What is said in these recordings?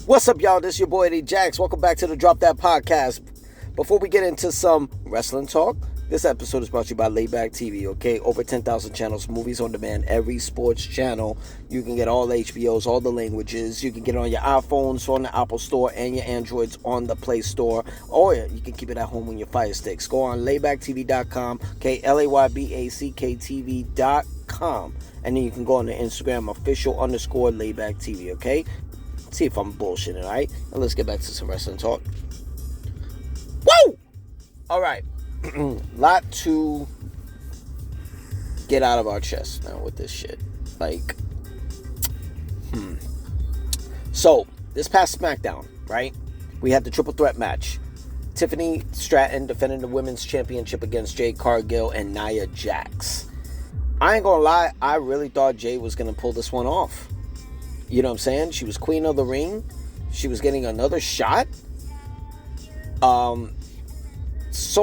What's up, y'all? This is your boy Eddie Jax. Welcome back to the Drop That Podcast. Before we get into some wrestling talk, this episode is brought to you by Layback TV, okay? Over 10,000 channels, movies on demand, every sports channel. You can get all the HBOs, all the languages. You can get it on your iPhones, on the Apple Store, and your Androids on the Play Store. Or you can keep it at home on your Fire Sticks. Go on laybacktv.com, okay? LAYBACKTV.com. And then you can go on the Instagram, official_layback TV, okay? See if I'm bullshitting, alright? Now let's get back to some wrestling talk. Woo! Alright. Lot to get out of our chest now with this shit. So, this past SmackDown, right? We had the triple threat match. Tiffany Stratton defending the women's championship against Jade Cargill and Nia Jax. I ain't gonna lie, I really thought Jade was gonna pull this one off. You know what I'm saying? She was queen of the ring. She was getting another shot. So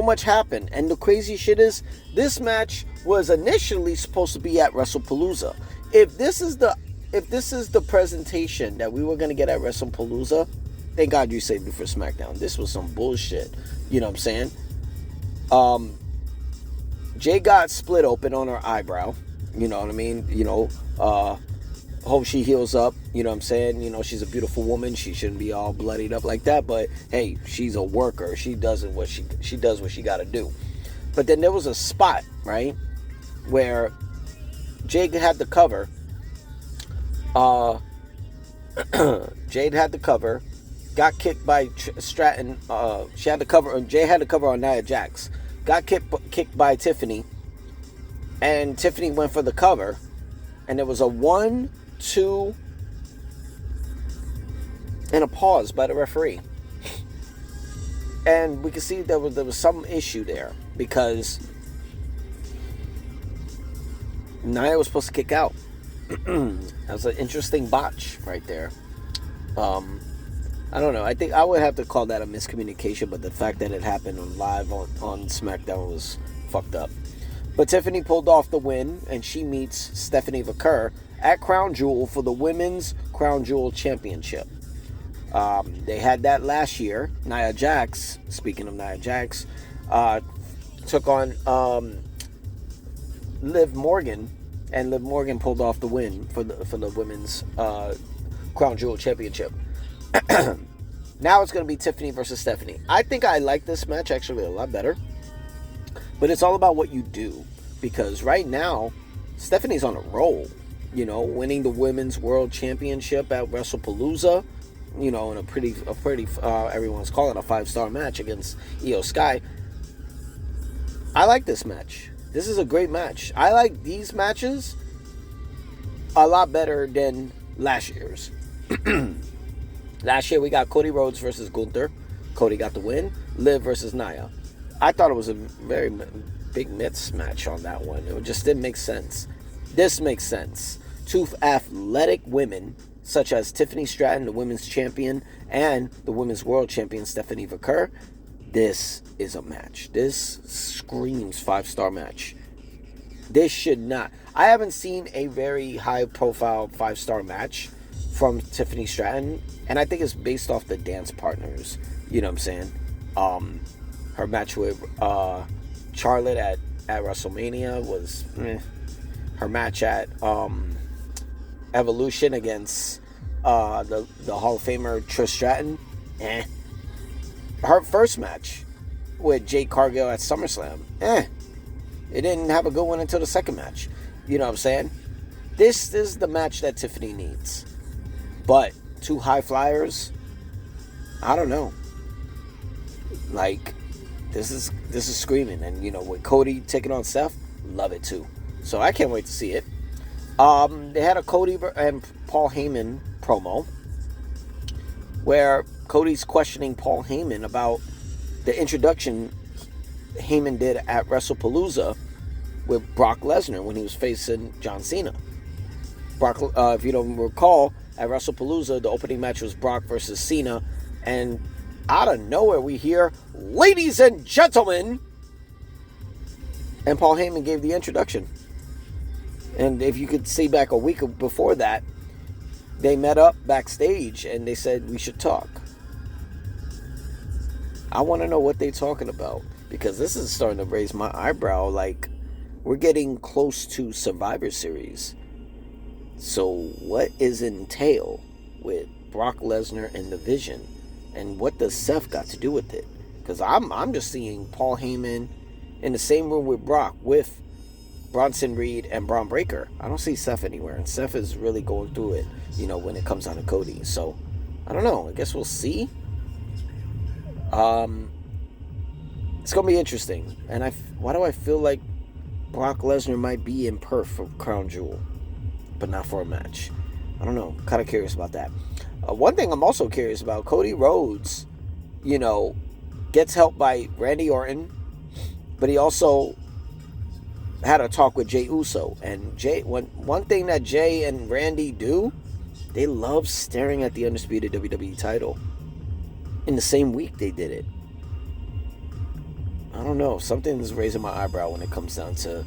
much happened. And the crazy shit is, this match was initially supposed to be at WrestlePalooza. If this is the presentation that we were going to get at WrestlePalooza, thank God you saved me for SmackDown. This was some bullshit. You know what I'm saying? Jay got split open on her eyebrow. You know what I mean? Hope she heals up, you know what I'm saying? You know, she's a beautiful woman. She shouldn't be all bloodied up like that, but hey, she's a worker. She does what she got to do. But then there was a spot, right, where Jade had the cover. Jade had the cover, got kicked by Stratton. She had the cover. Jade had the cover on Nia Jax. Got kicked by Tiffany, and Tiffany went for the cover, and there was a 1, 2, and a pause by the referee. And we could see there was some issue there because Nia was supposed to kick out. That was an interesting botch right there. I don't know. I think I would have to call that a miscommunication, but the fact that it happened live on SmackDown was fucked up. But Tiffany pulled off the win, and she meets Stephanie Vaquer at Crown Jewel for the Women's Crown Jewel Championship. They had that last year. Nia Jax, speaking of Nia Jax, took on Liv Morgan, and Liv Morgan pulled off the win for the Women's Crown Jewel Championship. Now it's going to be Tiffany versus Stephanie. I think I like this match actually a lot better. But it's all about what you do. Because right now, Stephanie's on a roll. You know, winning the Women's World Championship at WrestlePalooza. You know, in a pretty everyone's calling it a 5-star match against Io Sky. I like this match. This is a great match. I like these matches a lot better than last year's. Last year we got Cody Rhodes versus Gunther. Cody got the win. Liv versus Nia. I thought it was a very big mismatch on that one. It just didn't make sense. This makes sense. Two athletic women, such as Tiffany Stratton, the women's champion, and the women's world champion, Stephanie Vaquer. This is a match. This screams 5-star match. This should not. I haven't seen a very high-profile 5-star match from Tiffany Stratton, and I think it's based off the dance partners. You know what I'm saying? Her match with Charlotte at WrestleMania was her match at Evolution against the Hall of Famer Trish Stratton. Her first match with Jade Cargill at SummerSlam. It didn't have a good one until the second match. You know what I'm saying? This is the match that Tiffany needs. But two high flyers, I don't know. Like, this is screaming. And, you know, with Cody taking on Steph, love it too. So I can't wait to see it. They had a Cody and Paul Heyman promo where Cody's questioning Paul Heyman about the introduction Heyman did at WrestlePalooza with Brock Lesnar when he was facing John Cena. Brock, if you don't recall, at WrestlePalooza, the opening match was Brock versus Cena, and out of nowhere we hear, "Ladies and gentlemen," and Paul Heyman gave the introduction. And if you could see back a week before that, they met up backstage and they said we should talk. I want to know what they're talking about, because this is starting to raise my eyebrow. Like, we're getting close to Survivor Series. So what is entail with Brock Lesnar and the Vision? And what does Seth got to do with it? Because I'm just seeing Paul Heyman in the same room with Brock with Bronson Reed and Braun Breaker. I don't see Seth anywhere. And Seth is really going through it, when it comes down to Cody. So, I don't know. I guess we'll see. It's going to be interesting. And why do I feel like Brock Lesnar might be in Perth for Crown Jewel, but not for a match? I don't know. Kind of curious about that. One thing I'm also curious about, Cody Rhodes, gets help by Randy Orton, but he also had a talk with Jey Uso. And one thing that Jey and Randy do, they love staring at the undisputed WWE title. In the same week they did it. I don't know. Something's raising my eyebrow when it comes down to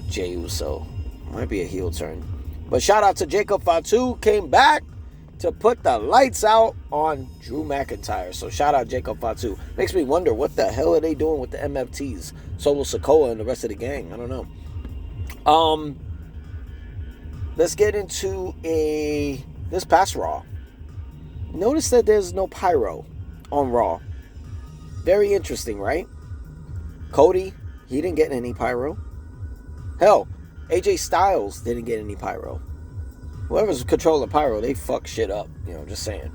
Jey Uso. Might be a heel turn. But shout out to Jacob Fatu, came back to put the lights out on Drew McIntyre. So shout out Jacob Fatu. Makes me wonder, what the hell are they doing with the MFTs? Solo Sikoa and the rest of the gang. I don't know. Let's get into this past Raw. Notice that there's no pyro on Raw. Very interesting, right? Cody, he didn't get any pyro. Hell, AJ Styles didn't get any pyro. Whoever's controlling pyro, they fuck shit up. Just saying.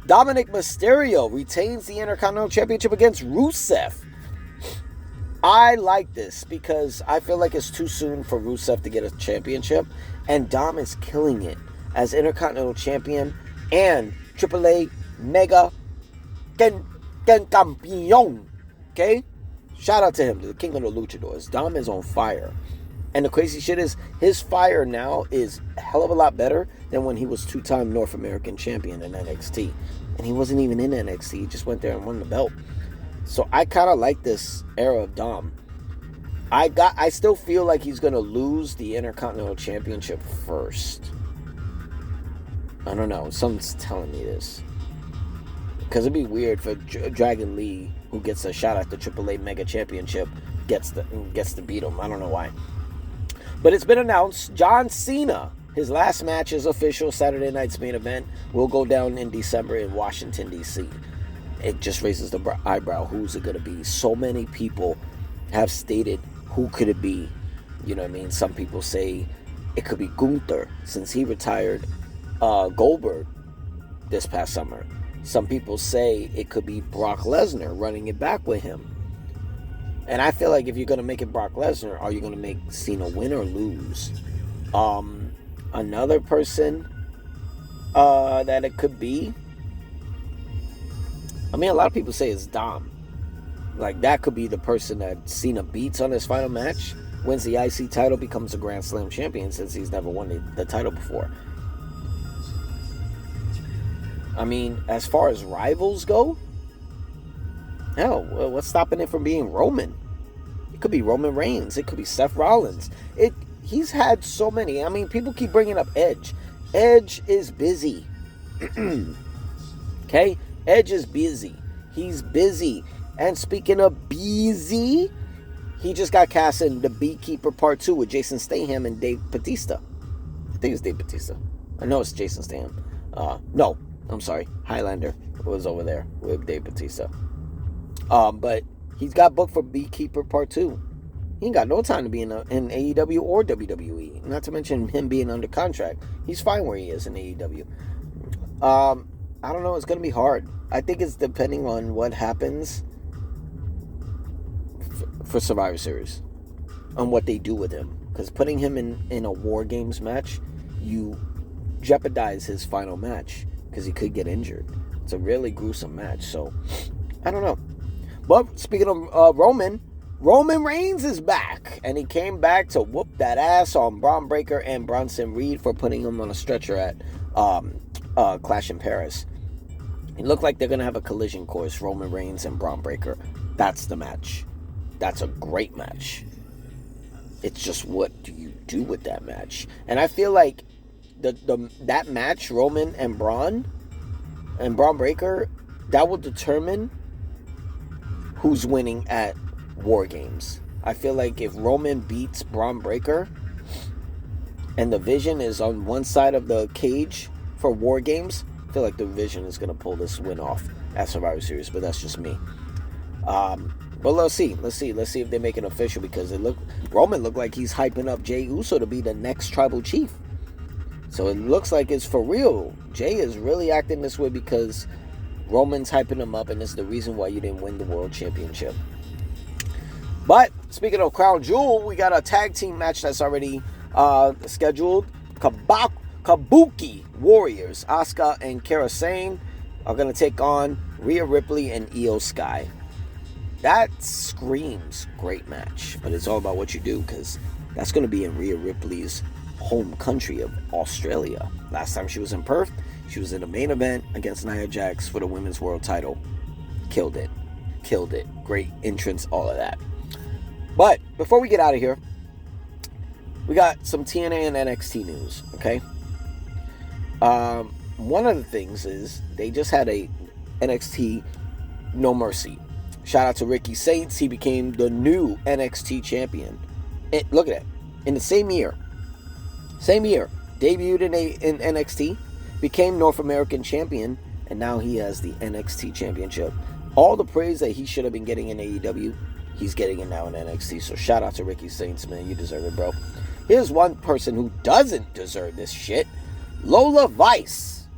Dominic Mysterio retains the Intercontinental Championship against Rusev. I like this because I feel like it's too soon for Rusev to get a championship. And Dom is killing it as Intercontinental Champion and AAA Mega Campeón. Okay? Shout out to him, the king of the luchadors. Dom is on fire. And the crazy shit is, his fire now is a hell of a lot better than when he was two-time North American champion in NXT. And he wasn't even in NXT. He just went there and won the belt. So I kind of like this era of Dom. I still feel like he's going to lose the Intercontinental Championship first. I don't know. Someone's telling me this. Because it'd be weird for Dragon Lee, who gets a shot at the AAA Mega Championship, gets to beat him. I don't know why. But it's been announced, John Cena, his last match is official. Saturday night's main event will go down in December in Washington, D.C. It just raises the eyebrow. Who's it going to be? So many people have stated, who could it be? You know what I mean? Some people say it could be Gunther, since he retired Goldberg this past summer. Some people say it could be Brock Lesnar running it back with him. And I feel like if you're going to make it Brock Lesnar, are you going to make Cena win or lose? Another person that it could be, I mean, a lot of people say it's Dom. Like, that could be the person that Cena beats on his final match, wins the IC title, becomes a Grand Slam champion, since he's never won the title before. I mean, as far as rivals go, hell, what's stopping it from being Roman? It could be Roman Reigns. It could be Seth Rollins. He's had so many. I mean, people keep bringing up Edge. Edge is busy. Okay? Edge is busy. He's busy. And speaking of busy, he just got cast in The Beekeeper Part 2 with Jason Statham and Dave Bautista. I think it's Dave Bautista. I know it's Jason Statham. No, I'm sorry. Highlander was over there with Dave Bautista. But he's got booked for Beekeeper Part 2. He ain't got no time to be in AEW or WWE. Not to mention him being under contract. He's fine where he is in AEW. I don't know. It's going to be hard. I think it's depending on what happens for Survivor Series. On what they do with him. Because putting him in a War Games match, you jeopardize his final match. Because he could get injured. It's a really gruesome match. So, I don't know. But speaking of Roman Reigns is back. And he came back to whoop that ass on Braun Breaker and Bronson Reed for putting him on a stretcher at Clash in Paris. It looked like they're going to have a collision course, Roman Reigns and Braun Breaker. That's the match. That's a great match. It's just, what do you do with that match? And I feel like that match, Roman and Braun Breaker, that will determine who's winning at War Games. I feel like if Roman beats Braun Breaker and the Vision is on one side of the cage for War Games, I feel like the Vision is going to pull this win off at Survivor Series, but that's just me. But let's see if they make it official, because Roman looked like he's hyping up Jey Uso to be the next tribal chief. So it looks like it's for real. Jey is really acting this way because Roman's hyping him up, and it's the reason why you didn't win the World Championship. But speaking of Crown Jewel, we got a tag team match that's already scheduled. Kabuki Warriors, Asuka and Kairi Sane, are going to take on Rhea Ripley and Io Sky. That screams great match, but it's all about what you do, because that's going to be in Rhea Ripley's home country of Australia. Last time she was in Perth, she was in the main event against Nia Jax for the women's world title. Killed it. Great entrance, all of that. But before we get out of here, we got some TNA and NXT news, okay? One of the things is they just had a NXT No Mercy. Shout out to Ricky Saints. He became the new NXT champion. Look at that. In the same year, debuted in NXT, became North American champion, and now he has the NXT championship. All the praise that he should have been getting in AEW, he's getting it now in NXT. So shout out to Ricky Saints, man. You deserve it, bro. Here's one person who doesn't deserve this shit. Lola Vice.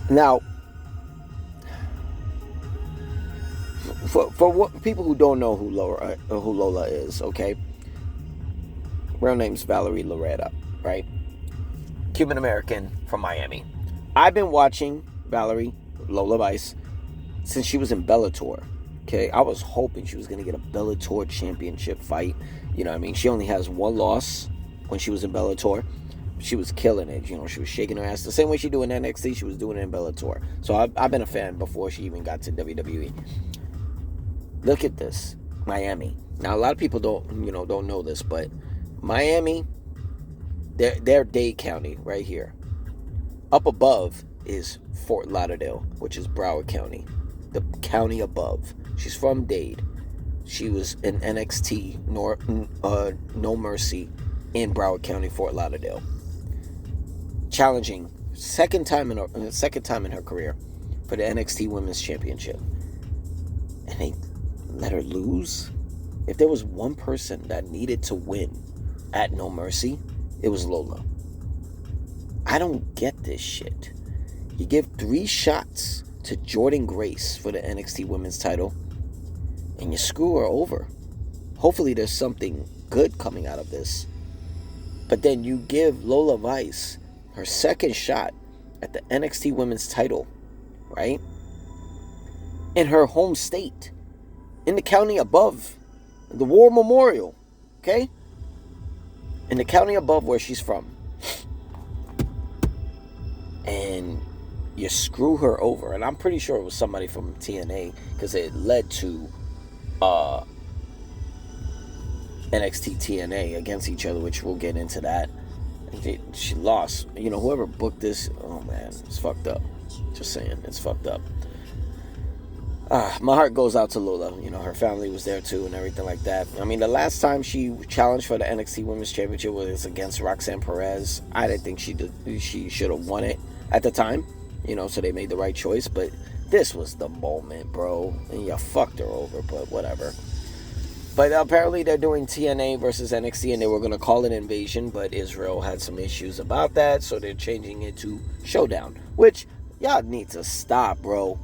Now, for what, people who don't know who Lola is, okay? Real name's Valerie Loretta, right? Cuban American from Miami. I've been watching Lola Vice, since she was in Bellator. Okay, I was hoping she was going to get a Bellator championship fight. You know what I mean? She only has one loss when she was in Bellator. She was killing it. You know, she was shaking her ass. The same way she do in NXT, she was doing it in Bellator. So I've been a fan before she even got to WWE. Look at this. Miami. Now, a lot of people don't know this, but Miami, they're Dade County right here. Up above is Fort Lauderdale, which is Broward County. The county above. She's from Dade. She was in NXT No Mercy in Broward County, Fort Lauderdale. Challenging second time in her career for the NXT Women's Championship. And they let her lose? If there was one person that needed to win at No Mercy, it was Lola. I don't get this shit. You give 3 shots to Jordan Grace for the NXT Women's title, and you screw her over. Hopefully there's something good coming out of this. But then you give Lola Vice her second shot at the NXT Women's title, right? In her home state, in the county above, the War Memorial, okay? In the county above where she's from. And you screw her over. And I'm pretty sure it was somebody from TNA, because it led to NXT TNA against each other, which we'll get into that. She lost. You know, whoever booked this, oh man, it's fucked up. Just saying, it's fucked up. My heart goes out to Lola. You know, her family was there too and everything like that. I mean, the last time she challenged for the NXT Women's Championship was against Roxanne Perez. I didn't think she should have won it at the time. You know, so they made the right choice. But this was the moment, bro. And you fucked her over, but whatever. But apparently they're doing TNA versus NXT, and they were going to call it Invasion, but Israel had some issues about that, so they're changing it to Showdown. Which, y'all need to stop, bro.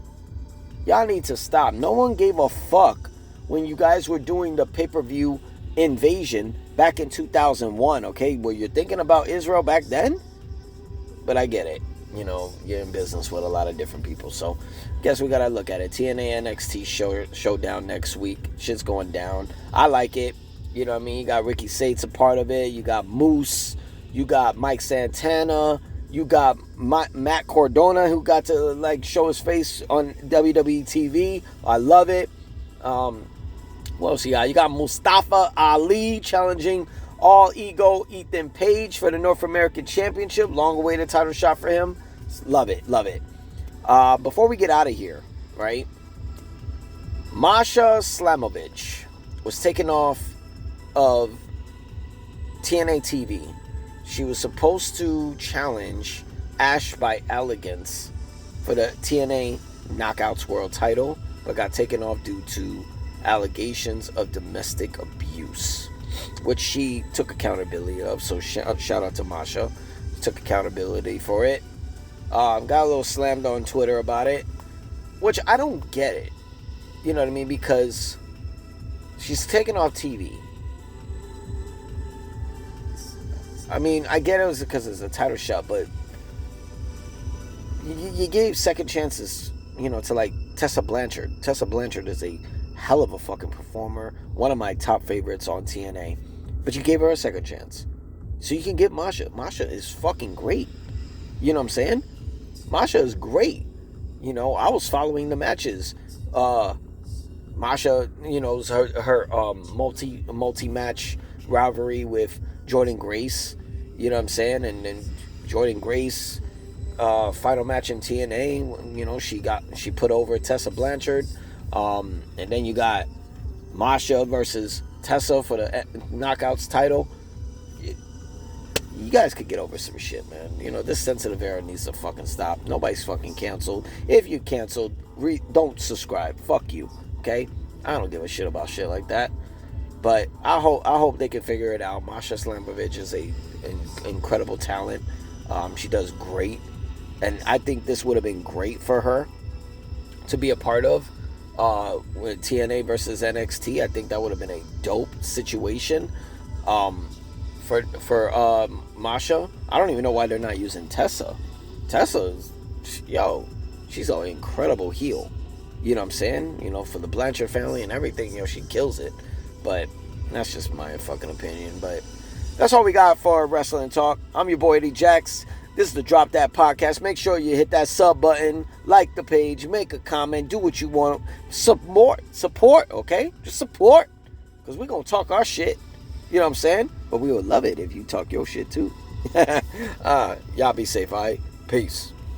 Y'all need to stop. No one gave a fuck when you guys were doing the pay-per-view Invasion back in 2001, okay? Were you thinking about Israel back then? But I get it. You know, you're in business with a lot of different people. So, guess we got to look at it. TNA NXT showdown next week. Shit's going down. I like it. You know what I mean? You got Ricky Saints a part of it. You got Moose. You got Mike Santana. You got Matt Cardona, who got to, show his face on WWE TV. I love it. What else you got? You got Mustafa Ali challenging All Ego Ethan Page for the North American Championship. Long-awaited title shot for him. Love it. Love it. Before we get out of here, right? Masha Slamovich was taken off of TNA TV. She was supposed to challenge Ash by Elegance for the TNA Knockouts World title, but got taken off due to allegations of domestic abuse, which she took accountability of. So shout out to Masha. Took accountability for it. Got a little slammed on Twitter about it, which I don't get it. You know what I mean? Because she's taken off TV. I mean, I get it was because it's a title shot, but you gave second chances, to like Tessa Blanchard. Tessa Blanchard is a hell of a fucking performer. One of my top favorites on TNA. But you gave her a second chance. So you can get Masha. Masha is fucking great. You know what I'm saying? Masha is great. I was following the matches. Masha, was her multi-match rivalry with Jordan Grace. You know what I'm saying? And then Jordan Grace, final match in TNA, she put over Tessa Blanchard. And then you got Masha versus Tessa for the Knockouts title. You guys could get over some shit, man. This sensitive era needs to fucking stop. Nobody's fucking canceled. If you canceled, don't subscribe. Fuck you, okay? I don't give a shit about shit like that. But I hope they can figure it out. Masha Slamovich is an incredible talent. She does great. And I think this would have been great for her to be a part of with TNA versus NXT. I think that would have been a dope situation for Masha. I don't even know why they're not using Tessa. Tessa is, she's an incredible heel. You know what I'm saying? For the Blanchard family and everything, she kills it. But that's just my fucking opinion. But that's all we got for Wrestling Talk. I'm your boy Eddie Jax. This is the Drop That Podcast. Make sure you hit that sub button, like the page, make a comment, do what you want. Support, okay? Just support. Because we're going to talk our shit. You know what I'm saying? But we would love it if you talk your shit too. Y'all be safe, all right? Peace.